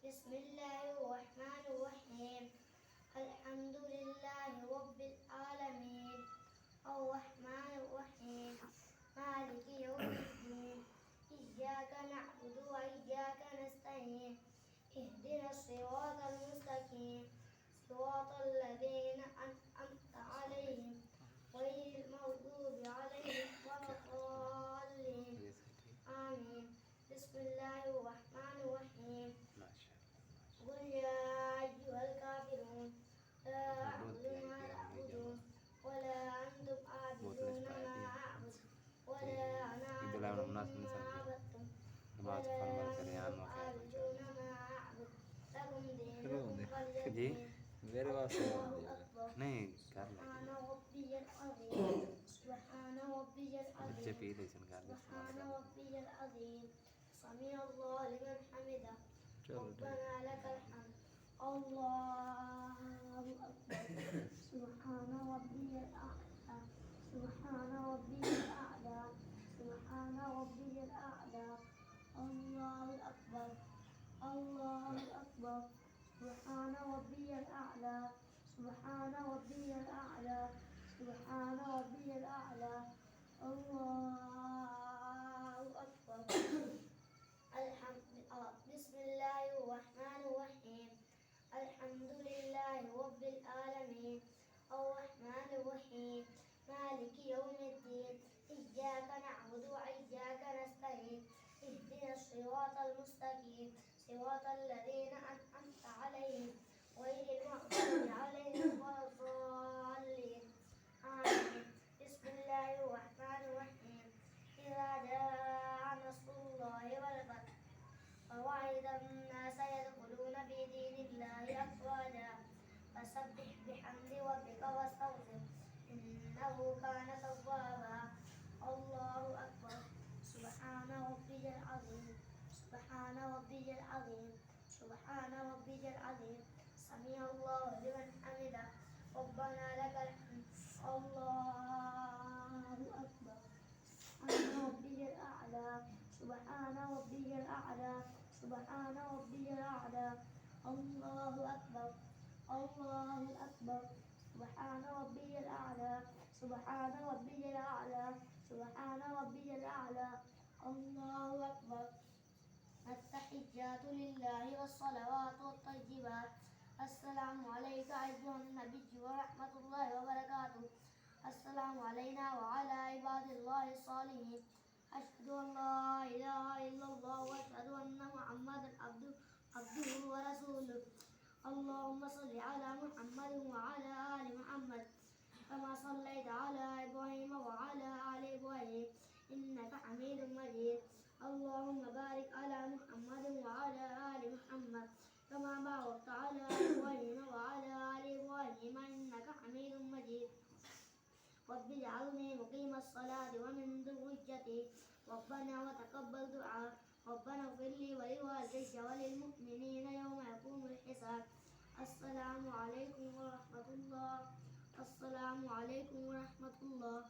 بسم الله الرحمن الرحيم الحمد لله رب العالمين الرحمن الرحيم مالك يوم الدين إياك نعبد وإياك نستعين اهدنا الصراط المستقيم صراط الذين أنعمت عليهم غير المغضوب عليهم ولا الضالين آمين بسم الله الرحمن الرحيم قل يا أيها الكافرون لا أعبد ما تعبدون ولا أنتم عابدون ما أعبد ولا أنا عابد ما عبدتم ولا أنتم عابدون ما أعبد لكم دينكم ولي دين الله أكبر سبحان ربي العظيم سبحان ربي العظيم سبحان ربي العظيم سمع الله لمن حمده ربنا لك الحمد الله أكبر سبحان ربي الأعلى سبحان ربي الأعلى سبحان ربي الأعلى الله أكبر الله أكبر سبحان ربي الأعلى سبحان ربي الأعلى سبحان ربي الأعلى الله أكبر بسم الله الرحمن الرحيم الحمد لله رب العالمين الرحمن الرحيم مالك يوم الدين إياك نعبد وإياك نستعين اهدنا الصراط المستقيم صراط الذين أنعمت عليهم غير المغضوب عليهم ولا الضالين آمين بسم الله الرحمن الرحيم إذا جاء نصر الله والفتح فوعد الناس يدخلون في دين الله أفواجا فسبح بحمد ربك واستغفر إنه كان توابا الله أكبر سبحان ربي العظيم سبحان ربي العظيم سبحان ربي العظيم سمع الله لمن حمده ربنا لك الحمد الله أكبر سبحان ربي الأعلى سبحان ربي الأعلى سبحان ربي الأعلى الله أكبر الله أكبر سبحان ربي الأعلى سبحان ربي الأعلى سبحان ربي الأعلى الله أكبر التحيات لله والصلوات والطيبات السلام عليك أيها النبي ورحمة الله وبركاته السلام علينا وعلى عباد الله الصالحين أشهد أن لا إله إلا الله وأشهد أن محمدا عبده ورسوله اللهم صل على محمد وعلى آل محمد كما صليت على إبراهيم وعلى آل إبراهيم إنك حميد مجيد اللهم بارك على محمد وعلى آل محمد كما باركت على إبراهيم وعلى آل إبراهيم إنك حميد مجيد رب اجعلني مقيم الصلاة ومن ذريتي ربنا وتقبل دعاء ربنا اغفر لي ولوالدي وللمؤمنين يوم يقوم الحساب السلام عليكم ورحمة الله السلام عليكم ورحمة الله